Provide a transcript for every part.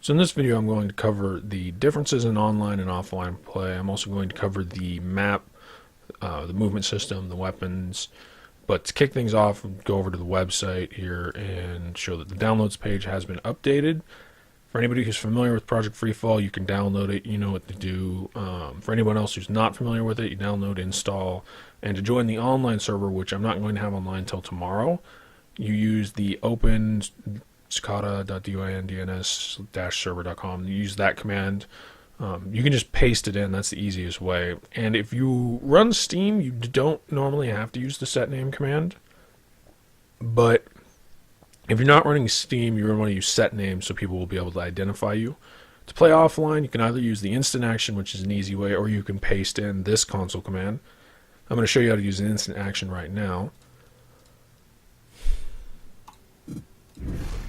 So in this video I'm going to cover the differences in online and offline play. I'm also going to cover the map, the movement system, the weapons. But to kick things off, go over to the website here and show that the downloads page has been updated. For anybody who's familiar with Project Freefall, you can download it. You know what to do. For anyone else who's not familiar with it, you download, install, and to join the online server, which I'm not going to have online until tomorrow, you use the open scada.dindns-server.com. You use that command. You can just paste it in. That's the easiest way. And if you run Steam, you don't normally have to use the setname command. But if you're not running Steam, you're going to want to use setname so people will be able to identify you. To play offline, you can either use the instant action, which is an easy way, or you can paste in this console command. I'm going to show you how to use an instant action right now.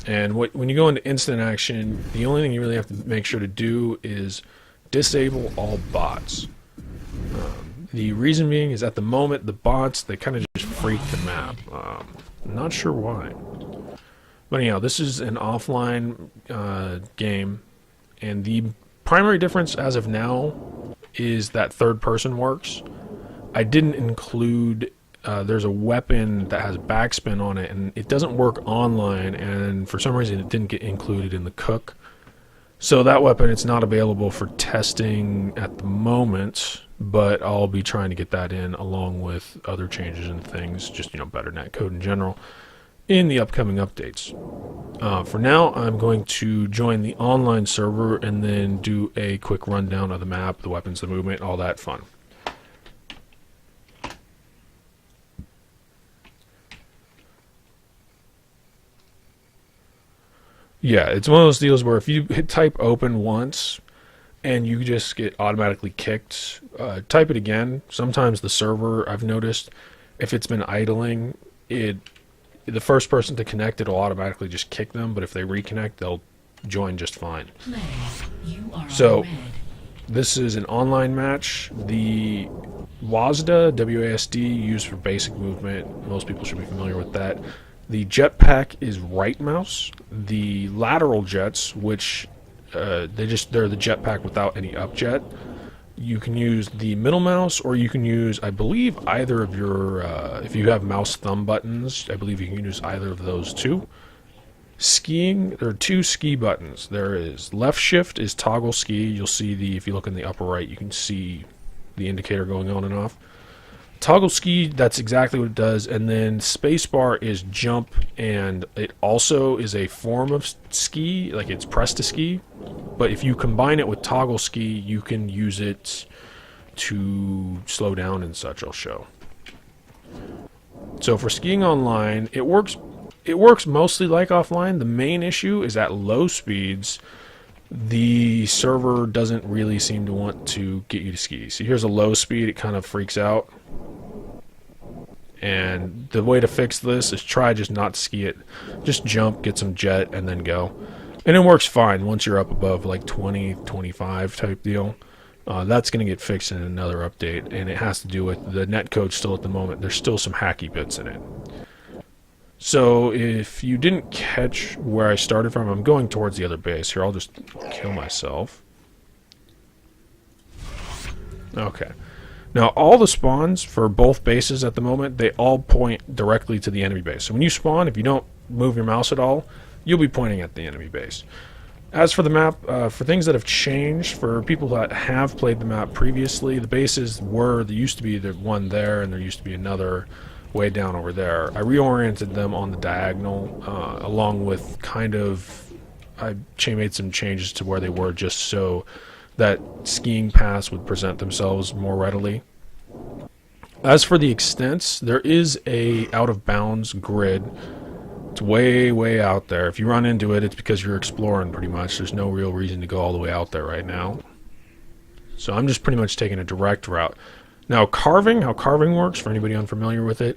And when you go into instant action, the only thing you really have to make sure to do is disable all bots. The reason being is at the moment the bots, they kind of just freak the map. Not sure why. But anyhow, this is an offline game, and the primary difference as of now is that third person works. I didn't include there's a weapon that has backspin on it, and it doesn't work online, and for some reason it didn't get included in the cook. So that weapon, it's not available for testing at the moment, but I'll be trying to get that in along with other changes and things, just, better netcode in general, in the upcoming updates. For now, I'm going to join the online server and then do a quick rundown of the map, the weapons, the movement, all that fun. Yeah, it's one of those deals where if you type open once and you just get automatically kicked, type it again. Sometimes the server, I've noticed, if it's been idling, the first person to connect, it'll automatically just kick them, but if they reconnect, they'll join just fine. So, this is an online match. The WASD, W-A-S-D, used for basic movement. Most people should be familiar with that. The jetpack is right mouse. The lateral jets, which they're the jetpack without any up jet. You can use the middle mouse, or you can use, I believe, either of your. If you have mouse thumb buttons, I believe you can use either of those two. Skiing, there are two ski buttons. There is left shift is toggle ski. You'll see if you look in the upper right, you can see the indicator going on and off. Toggle ski, that's exactly what it does, and then spacebar is jump, and it also is a form of ski, like it's press to ski, but if you combine it with toggle ski, you can use it to slow down and such. I'll show. So for skiing online, it works mostly like offline. The main issue is at low speeds, the server doesn't really seem to want to get you to ski. So here's a low speed, it kind of freaks out. And the way to fix this is try just not to ski it. Just jump, get some jet, and then go. And it works fine once you're up above like 20, 25 type deal. That's going to get fixed in another update, and it has to do with the netcode still at the moment. There's still some hacky bits in it. So if you didn't catch where I started from, I'm going towards the other base. Here, I'll just kill myself. Okay. Now, all the spawns for both bases at the moment, they all point directly to the enemy base. So when you spawn, if you don't move your mouse at all, you'll be pointing at the enemy base. As for the map, for things that have changed, for people that have played the map previously, the bases there used to be the one there, and there used to be another way down over there. I reoriented them on the diagonal, along with I made some changes to where they were just so that skiing paths would present themselves more readily. As for the extents, there is a out-of-bounds grid. It's way, way out there. If you run into it, it's because you're exploring pretty much. There's no real reason to go all the way out there right now. So I'm just pretty much taking a direct route. Now, how carving works, for anybody unfamiliar with it,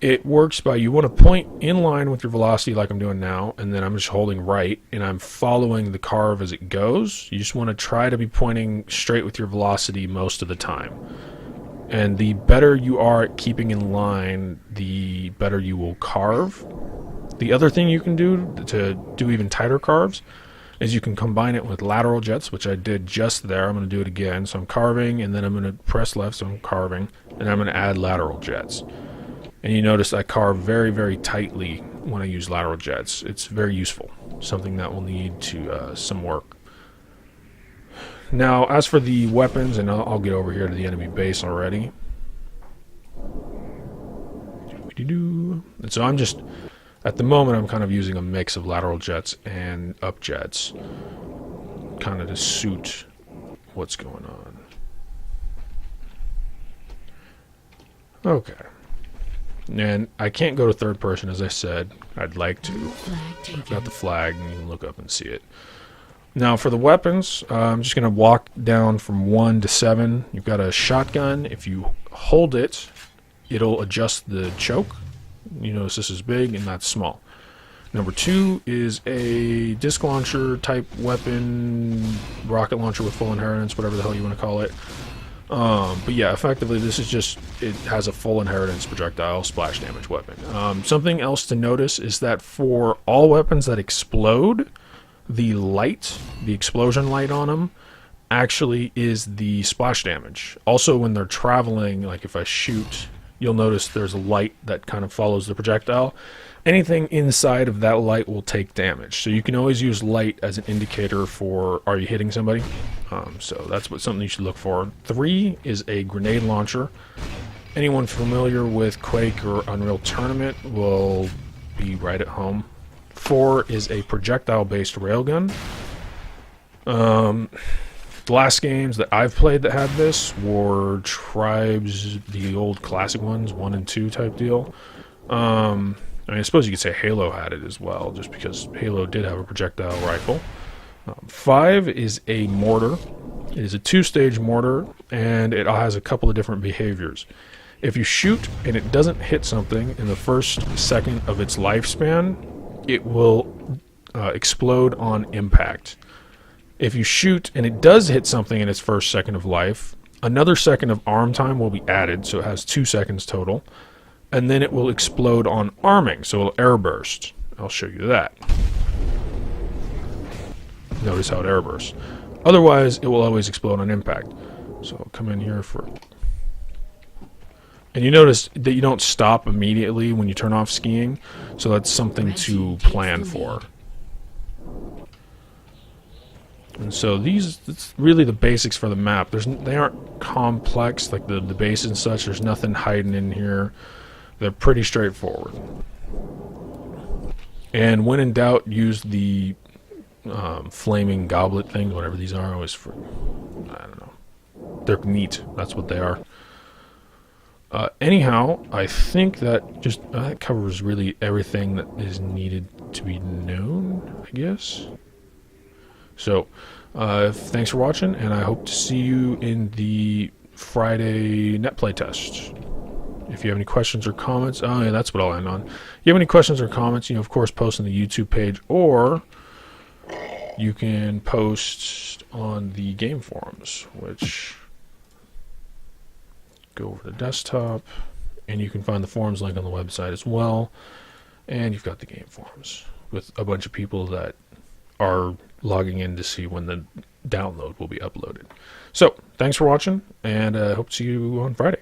it works by you want to point in line with your velocity like I'm doing now, and then I'm just holding right, and I'm following the carve as it goes. You just want to try to be pointing straight with your velocity most of the time. And the better you are at keeping in line, the better you will carve. The other thing you can do to do even tighter carves is you can combine it with lateral jets, which I did just there. I'm going to do it again. So I'm carving, and then I'm going to press left, so I'm carving, and I'm going to add lateral jets. And you notice I carve very, very tightly when I use lateral jets. It's very useful, something that will need to some work. Now, as for the weapons, and I'll get over here to the enemy base already. And so I'm just, at the moment, I'm kind of using a mix of lateral jets and up jets, kind of to suit what's going on. Okay. And I can't go to third person, as I said. I'd like to. I've got the flag, and you can look up and see it. Now, for the weapons, I'm just going to walk down from 1 to 7. You've got a shotgun. If you hold it, it'll adjust the choke. You notice this is big and that's small. Number 2 is a disc launcher type weapon, rocket launcher with full inheritance, whatever the hell you want to call it. But yeah, effectively this is just, it has a full inheritance projectile splash damage weapon. Something else to notice is that for all weapons that explode, the light, the explosion light on them, actually is the splash damage. Also, when they're traveling, like if I shoot, you'll notice there's a light that kind of follows the projectile. Anything inside of that light will take damage. So you can always use light as an indicator for, are you hitting somebody? So that's something you should look for. 3 is a grenade launcher. Anyone familiar with Quake or Unreal Tournament will be right at home. 4 is a projectile-based railgun. The last games that I've played that had this were Tribes, the old classic ones, 1 and 2 type deal. I mean, I suppose you could say Halo had it as well, just because Halo did have a projectile rifle. 5 is a mortar. It is a 2-stage mortar, and it has a couple of different behaviors. If you shoot and it doesn't hit something in the first second of its lifespan, it will explode on impact. If you shoot and it does hit something in its first second of life, another second of arm time will be added, so it has 2 seconds total, and then it will explode on arming, so it'll air burst. I'll show you that. Notice how it air bursts. Otherwise, it will always explode on impact. So I'll come in here for... And you notice that you don't stop immediately when you turn off skiing, so that's something to plan for. And so it's really the basics for the map. They aren't complex, like the base and such. There's nothing hiding in here. They're pretty straightforward. And when in doubt, use the flaming goblet things, whatever these are. I don't know. They're neat. That's what they are. Anyhow, I think that just that covers really everything that is needed to be known, I guess. So, thanks for watching, and I hope to see you in the Friday net play test. If you have any questions or comments, oh yeah, that's what I'll end on. If you have any questions or comments, of course, post on the YouTube page, or you can post on the game forums, which go over to desktop, and you can find the forums link on the website as well. And you've got the game forums with a bunch of people that are logging in to see when the download will be uploaded. So, thanks for watching, and I hope to see you on Friday.